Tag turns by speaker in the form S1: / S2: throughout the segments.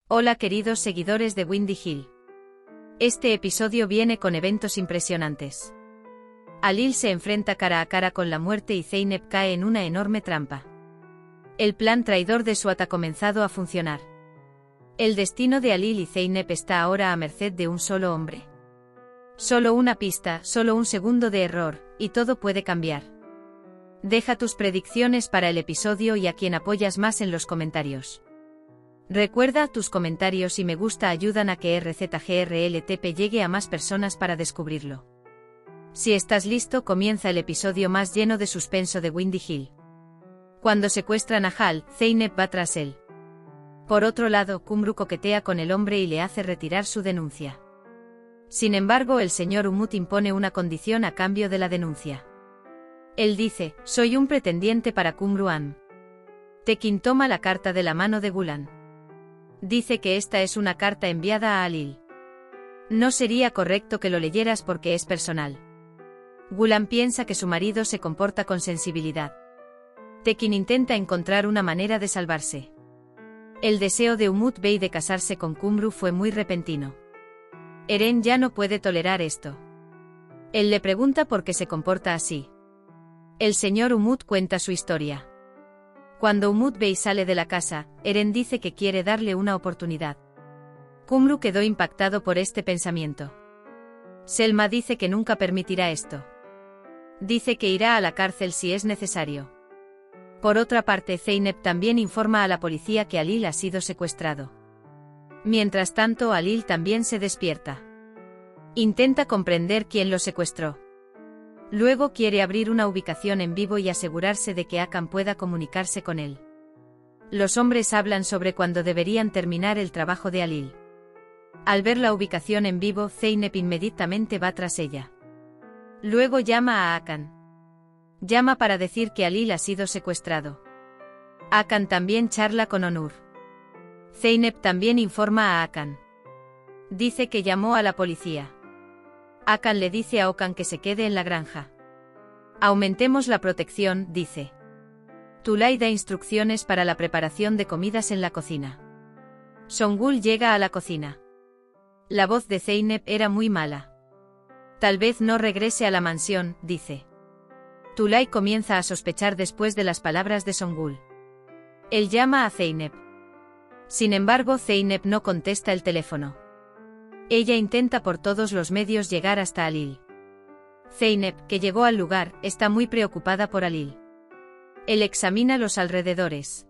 S1: Hola queridos seguidores de Windy Hill. Este episodio viene con eventos impresionantes. Alil se enfrenta cara a cara con la muerte y Zeynep cae en una enorme trampa. El plan traidor de Suat ha comenzado a funcionar. El destino de Alil y Zeynep está ahora a merced de un solo hombre. Solo una pista, solo un segundo de error, y todo puede cambiar. Deja tus predicciones para el episodio y a quien apoyas más en los comentarios. Recuerda, tus comentarios y me gusta ayudan a que RZGRLTP llegue a más personas para descubrirlo. Si estás listo, comienza el episodio más lleno de suspenso de Windy Hill. Cuando secuestran a Hal, Zeynep va tras él. Por otro lado, Kumru coquetea con el hombre y le hace retirar su denuncia. Sin embargo, el señor Umut impone una condición a cambio de la denuncia. Él dice: soy un pretendiente para Kumru An. Tekin toma la carta de la mano de Gulan. Dice que esta es una carta enviada a Alil. No sería correcto que lo leyeras porque es personal. Gulan piensa que su marido se comporta con sensibilidad. Tekin intenta encontrar una manera de salvarse. El deseo de Umut Bey de casarse con Kumru fue muy repentino. Eren ya no puede tolerar esto. Él le pregunta por qué se comporta así. El señor Umut cuenta su historia. Cuando Umut Bey sale de la casa, Eren dice que quiere darle una oportunidad. Kumru quedó impactado por este pensamiento. Selma dice que nunca permitirá esto. Dice que irá a la cárcel si es necesario. Por otra parte, Zeynep también informa a la policía que Alil ha sido secuestrado. Mientras tanto, Alil también se despierta. Intenta comprender quién lo secuestró. Luego quiere abrir una ubicación en vivo y asegurarse de que Akan pueda comunicarse con él. Los hombres hablan sobre cuándo deberían terminar el trabajo de Alil. Al ver la ubicación en vivo, Zeynep inmediatamente va tras ella. Luego llama a Akan. Llama para decir que Alil ha sido secuestrado. Akan también charla con Onur. Zeynep también informa a Akan. Dice que llamó a la policía. Akan le dice a Okan que se quede en la granja. Aumentemos la protección, dice. Tulay da instrucciones para la preparación de comidas en la cocina. Songul llega a la cocina. La voz de Zeynep era muy mala. Tal vez no regrese a la mansión, dice. Tulay comienza a sospechar después de las palabras de Songul. Él llama a Zeynep. Sin embargo, Zeynep no contesta el teléfono. Ella intenta por todos los medios llegar hasta Alil. Zeynep, que llegó al lugar, está muy preocupada por Alil. Él examina los alrededores.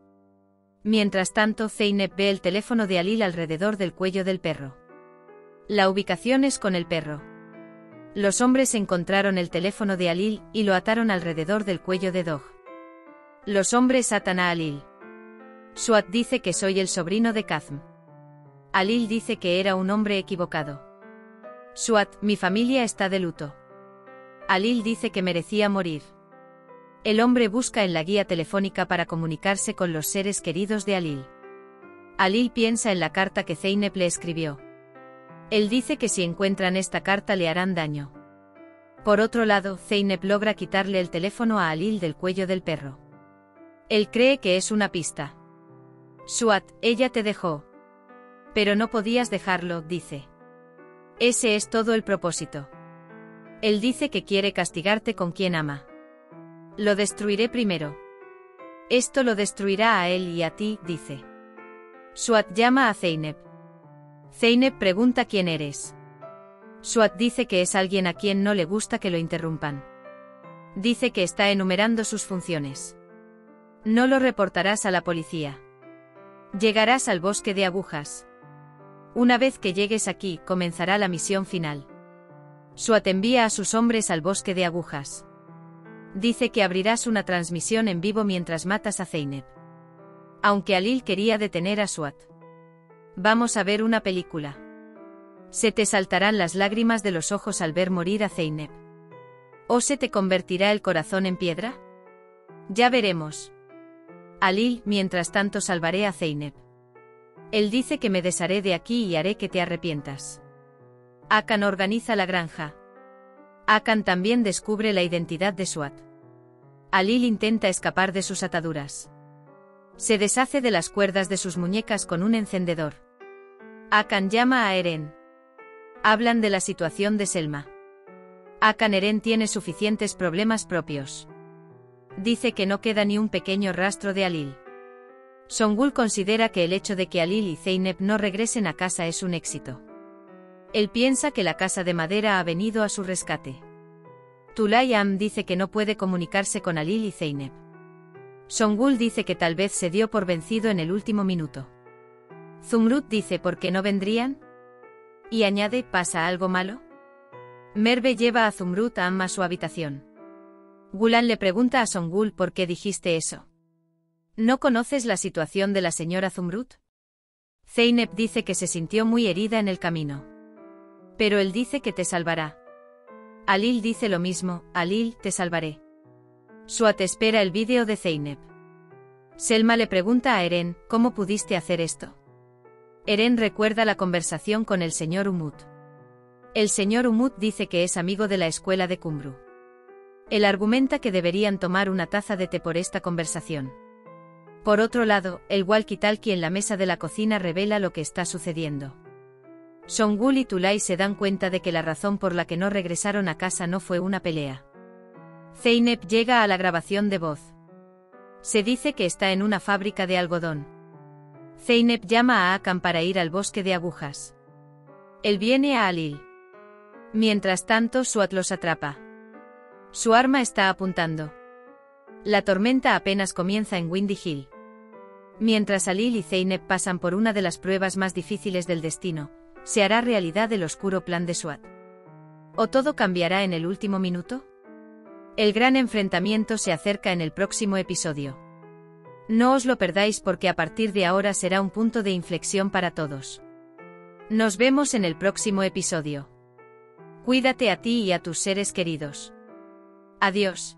S1: Mientras tanto, Zeynep ve el teléfono de Alil alrededor del cuello del perro. La ubicación es con el perro. Los hombres encontraron el teléfono de Alil y lo ataron alrededor del cuello de Dog. Los hombres atan a Alil. Suat dice que soy el sobrino de Kazm. Alil dice que era un hombre equivocado. Suat, mi familia está de luto. Alil dice que merecía morir. El hombre busca en la guía telefónica para comunicarse con los seres queridos de Alil. Alil piensa en la carta que Zeynep le escribió. Él dice que si encuentran esta carta le harán daño. Por otro lado, Zeynep logra quitarle el teléfono a Alil del cuello del perro. Él cree que es una pista. Suat, ella te dejó. Pero no podías dejarlo, dice. Ese es todo el propósito. Él dice que quiere castigarte con quien ama. Lo destruiré primero. Esto lo destruirá a él y a ti, dice. Suat llama a Zeynep. Zeynep pregunta quién eres. Suat dice que es alguien a quien no le gusta que lo interrumpan. Dice que está enumerando sus funciones. No lo reportarás a la policía. Llegarás al bosque de agujas. Una vez que llegues aquí, comenzará la misión final. Suat envía a sus hombres al bosque de agujas. Dice que abrirás una transmisión en vivo mientras matas a Zeynep. Aunque Alil quería detener a Suat. Vamos a ver una película. Se te saltarán las lágrimas de los ojos al ver morir a Zeynep. ¿O se te convertirá el corazón en piedra? Ya veremos. Alil, mientras tanto salvaré a Zeynep. Él dice que me desharé de aquí y haré que te arrepientas. Akan organiza la granja. Akan también descubre la identidad de Suat. Alil intenta escapar de sus ataduras. Se deshace de las cuerdas de sus muñecas con un encendedor. Hakan llama a Eren. Hablan de la situación de Selma. Eren tiene suficientes problemas propios. Dice que no queda ni un pequeño rastro de Alil. Songul considera que el hecho de que Alil y Zeynep no regresen a casa es un éxito. Él piensa que la casa de madera ha venido a su rescate. Tulaim dice que no puede comunicarse con Alil y Zeynep. Songul dice que tal vez se dio por vencido en el último minuto. Zumrud dice ¿por qué no vendrían? Y añade ¿pasa algo malo? Merve lleva a Zumrud a su habitación. Gulan le pregunta a Songul ¿por qué dijiste eso? ¿No conoces la situación de la señora Zumrud? Zeynep dice que se sintió muy herida en el camino. Pero él dice que te salvará. Alil dice lo mismo, Alil, te salvaré. Suat espera el vídeo de Zeynep. Selma le pregunta a Eren, ¿cómo pudiste hacer esto? Eren recuerda la conversación con el señor Umut. El señor Umut dice que es amigo de la escuela de Kumbru. Él argumenta que deberían tomar una taza de té por esta conversación. Por otro lado, el walkie-talkie en la mesa de la cocina revela lo que está sucediendo. Songul y Tulay se dan cuenta de que la razón por la que no regresaron a casa no fue una pelea. Zeynep llega a la grabación de voz. Se dice que está en una fábrica de algodón. Zeynep llama a Hakan para ir al bosque de agujas. Él viene a Alil. Mientras tanto, Suat los atrapa. Su arma está apuntando. La tormenta apenas comienza en Windy Hill. Mientras Alil y Zeynep pasan por una de las pruebas más difíciles del destino, ¿se hará realidad el oscuro plan de Suat? ¿O todo cambiará en el último minuto? El gran enfrentamiento se acerca en el próximo episodio. No os lo perdáis porque a partir de ahora será un punto de inflexión para todos. Nos vemos en el próximo episodio. Cuídate a ti y a tus seres queridos. Adiós.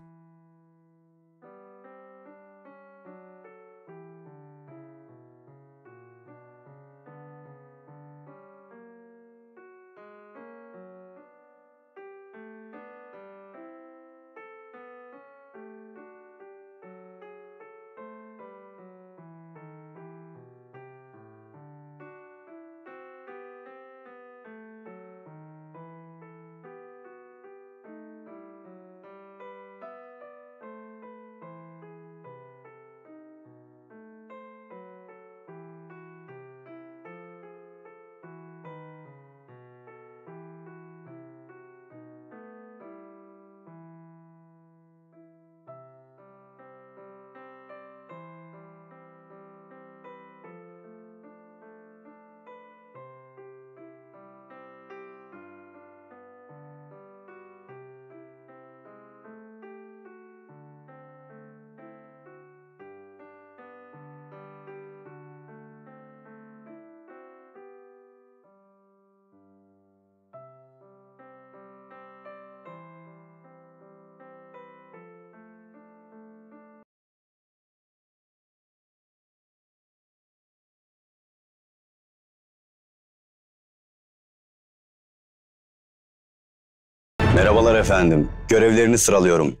S2: Merhabalar efendim. Görevlerini sıralıyorum.